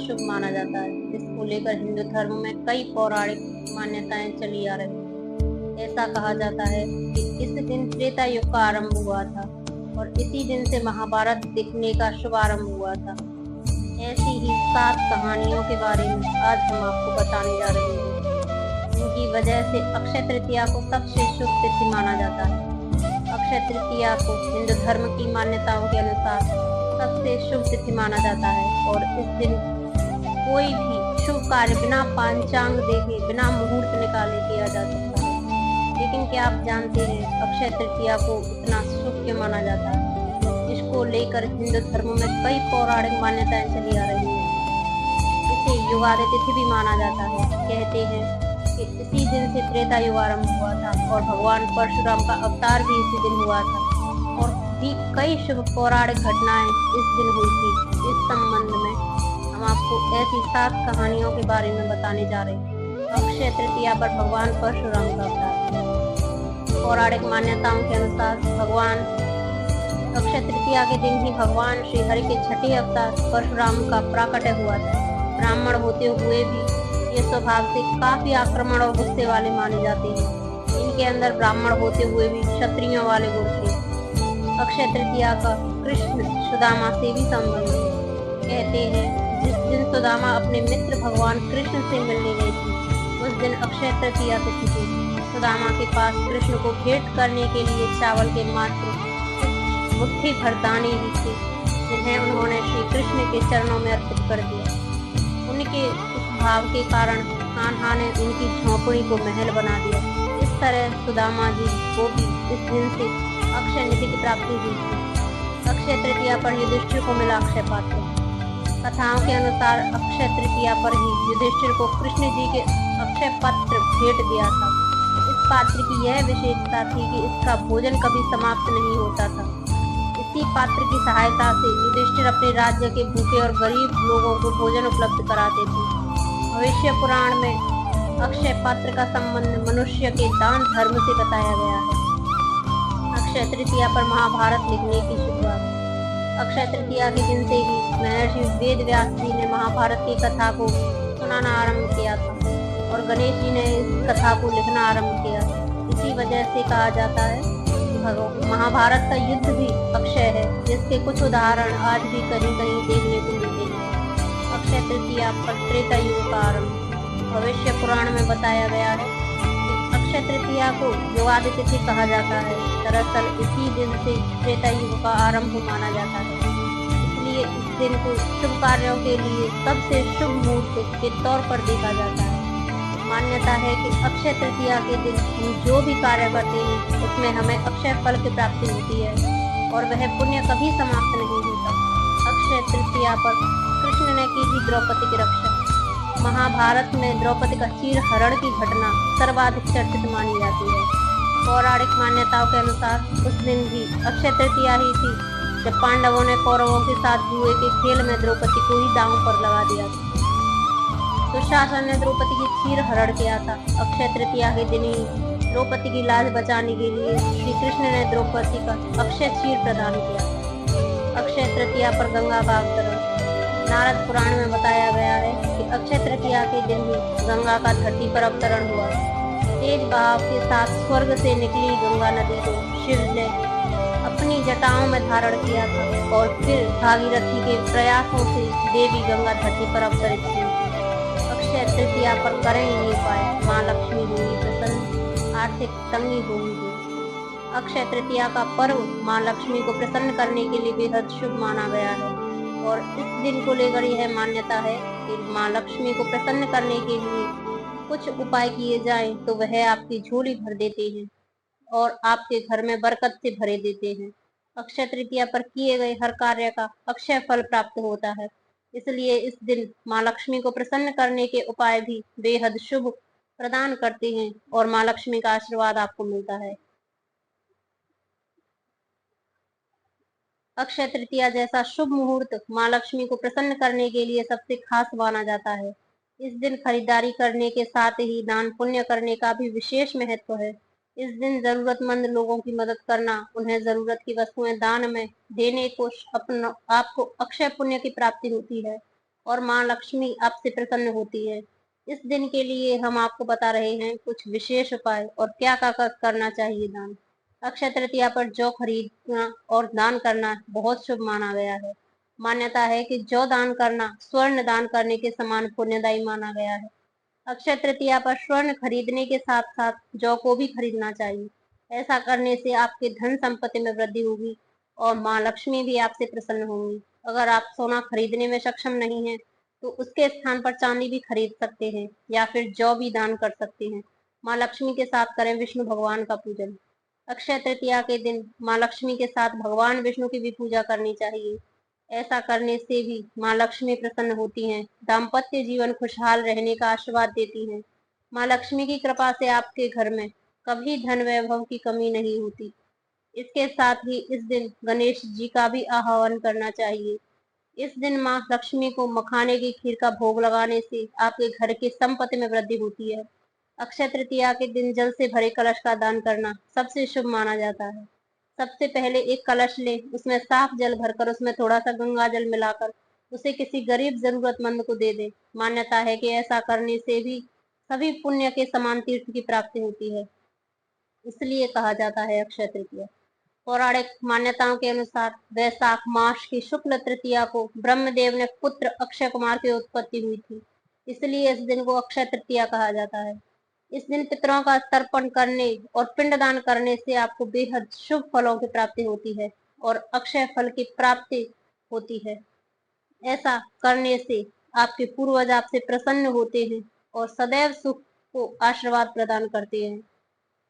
शुभ माना जाता है। इसको लेकर हिंदू धर्म में कई पौराणिक मान्यताएं चली आ रही हैं। ऐसा कहा जाता है कि इस दिन त्रेता युग का आरंभ हुआ था और इसी दिन से महाभारत लिखने का शुभारंभ हुआ था। ऐसी ही 7 कहानियों के बारे में आज हम आपको बताने जा रहे हैं। इनकी वजह से अक्षय तृतीया को सबसे शुभ तिथि माना जाता है। अक्षय तृतीया को हिंदू धर्म की मान्यताओं के अनुसार सबसे शुभ तिथि माना जाता है और इस दिन कोई भी शुभ कार्य बिना पंचांग देखे, बिना मुहूर्त निकाले किया जा सकता है। लेकिन क्या आप जानते हैं अक्षय तृतीया को इतना शुभ क्यों माना जाता है? इसको लेकर हिंदू धर्म में कई पौराणिक मान्यताएं चली आ रही हैं। इसे युगादि तिथि भी माना जाता है। कहते हैं कि इसी दिन से त्रेता युग आरंभ हुआ था और भगवान परशुराम का अवतार भी इसी दिन हुआ था और भी कई शुभ पौराणिक घटनाएं इस दिन हुई थी। इस संबंध में हम आपको ऐसी 7 कहानियों के बारे में बताने जा रहे हैं। अक्षय तृतीया पर भगवान परशुराम का अवतार। पौराणिक मान्यताओं के अनुसार भगवान अक्षय तृतीया के दिन ही भगवान श्री हरि के छठे अवतार परशुराम का प्राकट्य हुआ था। ब्राह्मण होते हुए भी ये स्वभाव से काफी आक्रमण और गुस्से वाले माने जाते हैं। इनके अंदर ब्राह्मण होते हुए भी क्षत्रियों वाले गुण थे। अक्षय तृतीया का कृष्ण सुदामा से भी संबंध है। कहते हैं जिस दिन सुदामा अपने मित्र भगवान कृष्ण से मिलने गई थी उस दिन अक्षय तृतीया तिथि थी। सुदामा के पास कृष्ण को भेंट करने के लिए चावल के मात्र मुट्ठी भर दाने ही थे जिन्हें उन्होंने श्री कृष्ण के चरणों में अर्पित कर दिया। उनके इस भाव के कारण कान्हा ने उनकी झोंपड़ी को महल बना दिया। इस तरह सुदामा जी को भी इस दिन से अक्षय निधि की प्राप्ति हुई थी। अक्षय तृतीया पर युधिष्ठिर को मिला अक्षय पात्र। कथाओं के अनुसार अक्षय तृतीया पर ही युधिष्ठिर को कृष्ण जी के अक्षय पत्र भेंट दिया था। इस पात्र की यह विशेषता थी कि इसका भोजन कभी समाप्त नहीं होता था। इसी पात्र की सहायता से युधिष्ठिर अपने राज्य के भूखे और गरीब लोगों को भोजन उपलब्ध कराते थे। भविष्य पुराण में अक्षय पात्र का संबंध मनुष्य के दान धर्म से बताया गया है। अक्षय तृतीया पर महाभारत लिखने की शुरुआत। अक्षय तृतीया के दिन से ही महर्षि वेद व्यास जी ने महाभारत की कथा को सुनाना आरंभ किया था और गणेश जी ने इस कथा को लिखना आरंभ किया। इसी वजह से कहा जाता है महाभारत का युद्ध भी अक्षय है, जिसके कुछ उदाहरण आज भी कहीं कहीं देखने को मिलते हैं। अक्षय तृतीया पर त्रेता युग का आरंभ। भविष्य पुराण में बताया गया है कि अक्षय तृतीया को युगादि तिथि कहा जाता है। दरअसल इसी दिन से त्रेता युग का आरंभ माना जाता है। इसलिए इस दिन को शुभ कार्यों के लिए सबसे शुभ मुहूर्त के तौर पर देखा जाता है। मान्यता है कि अक्षय तृतीया के दिन हम जो भी कार्य करते हैं उसमें हमें अक्षय फल की प्राप्ति होती है और वह पुण्य कभी समाप्त नहीं होता। अक्षय तृतीया पर कृष्ण ने की थी द्रौपदी की रक्षा। महाभारत में द्रौपदी का चीर हरण की घटना सर्वाधिक चर्चित मानी जाती है। पौराणिक मान्यताओं के अनुसार उस दिन भी अक्षय तृतीया ही थी जब पांडवों ने कौरवों के साथ जुए के खेल में द्रौपदी को ही दांव पर लगा दिया था। दुशासन ने द्रौपदी की चीर हरण किया था। अक्षय तृतीया के दिन ही द्रौपदी की लाज बचाने के लिए श्री कृष्ण ने द्रौपदी का अक्षय चीर प्रदान किया। अक्षय तृतीया पर गंगा का अवतरण। नारद पुराण में बताया गया है कि अक्षय तृतीया के दिन ही गंगा का धरती पर अवतरण हुआ। तेज बहाव के साथ स्वर्ग से निकली गंगा नदी को शिव ने अपनी जटाओं में धारण किया था और फिर भागीरथी के प्रयासों से देवी गंगा धरती पर अवतरित हुई। अक्षय तृतीया पर करें ये उपाय, माँ लक्ष्मी होगी प्रसन्न, आर्थिक तंगी होगी दूर। अक्षय तृतीया का पर्व माँ लक्ष्मी को प्रसन्न करने के लिए बेहद शुभ माना गया है और इस दिन को लेकर यह मान्यता है कि माँ लक्ष्मी को प्रसन्न करने के लिए कुछ उपाय किए जाएं तो वह आपकी झोली भर देते हैं और आपके घर में बरकत से भरे देते हैं। अक्षय तृतीया पर किए गए हर कार्य का अक्षय फल प्राप्त होता है। इसलिए इस दिन माँ लक्ष्मी को प्रसन्न करने के उपाय भी बेहद शुभ प्रदान करते हैं और माँ लक्ष्मी का आशीर्वाद आपको मिलता है। अक्षय तृतीया जैसा शुभ मुहूर्त माँ लक्ष्मी को प्रसन्न करने के लिए सबसे खास माना जाता है। इस दिन खरीदारी करने के साथ ही दान पुण्य करने का भी विशेष महत्व है। इस दिन जरूरतमंद लोगों की मदद करना, उन्हें जरूरत की वस्तुएं दान में देने को आपको अक्षय पुण्य की प्राप्ति होती है। और माँ लक्ष्मी आपसे प्रसन्न होती है। इस दिन के लिए हम आपको बता रहे हैं कुछ विशेष उपाय और क्या करना चाहिए दान। अक्षय तृतीया पर जौ खरीदना और दान करना बहुत शुभ माना गया है। मान्यता है कि जौ दान करना स्वर्ण दान करने के समान पुण्यदायी माना गया है। अक्षय तृतीया पर स्वर्ण खरीदने के साथ साथ जौ को भी खरीदना चाहिए। ऐसा करने से आपके धन संपत्ति में वृद्धि होगी और माँ लक्ष्मी भी आपसे प्रसन्न होंगी। अगर आप सोना खरीदने में सक्षम नहीं हैं, तो उसके स्थान पर चांदी भी खरीद सकते हैं या फिर जौ भी दान कर सकते हैं। माँ लक्ष्मी के साथ करें विष्णु भगवान का पूजन। अक्षय तृतीया के दिन माँ लक्ष्मी के साथ भगवान विष्णु की भी पूजा करनी चाहिए। ऐसा करने से भी माँ लक्ष्मी प्रसन्न होती हैं, दाम्पत्य जीवन खुशहाल रहने का आशीर्वाद देती हैं। माँ लक्ष्मी की कृपा से आपके घर में कभी धन वैभव की कमी नहीं होती। इसके साथ ही इस दिन गणेश जी का भी आह्वान करना चाहिए। इस दिन माँ लक्ष्मी को मखाने की खीर का भोग लगाने से आपके घर की संपत्ति में वृद्धि होती है। अक्षय तृतीया के दिन जल से भरे कलश का दान करना सबसे शुभ माना जाता है। सबसे पहले एक कलश ले, उसमें साफ जल भरकर उसमें थोड़ा सा गंगा जल मिलाकर उसे किसी गरीब जरूरतमंद को दे दे। मान्यता है कि ऐसा करने से भी सभी पुण्य के समान तीर्थ की प्राप्ति होती है, इसलिए कहा जाता है अक्षय तृतीया। पौराणिक मान्यताओं के अनुसार वैशाख मास की शुक्ल तृतीया को ब्रह्मदेव ने पुत्र अक्षय कुमार की उत्पत्ति हुई थी, इसलिए इस दिन को अक्षय तृतीया कहा जाता है। इस दिन पितरों का तर्पण करने और पिंडदान करने से आपको बेहद शुभ फलों की प्राप्ति होती है और अक्षय फल की प्राप्ति होती है। ऐसा करने से आपके पूर्वज आपसे प्रसन्न होते हैं और सदैव सुख को आशीर्वाद प्रदान करते हैं।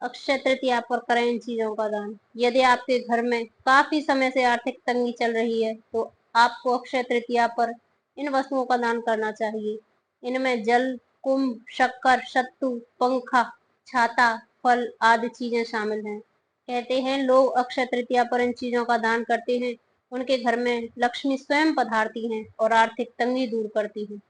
अक्षय तृतीया पर करें इन चीजों का दान। यदि आपके घर में काफी समय से आर्थिक तंगी चल रही है, तो आपको अक्षय तृतीया पर इन वस्तुओं का दान करना चाहिए। इनमें जल, कुंभ, शक्कर, सत्तू, पंखा, छाता, फल आदि चीजें शामिल हैं। कहते हैं लोग अक्षय तृतीया पर इन चीजों का दान करते हैं, उनके घर में लक्ष्मी स्वयं पधारती हैं और आर्थिक तंगी दूर करती हैं।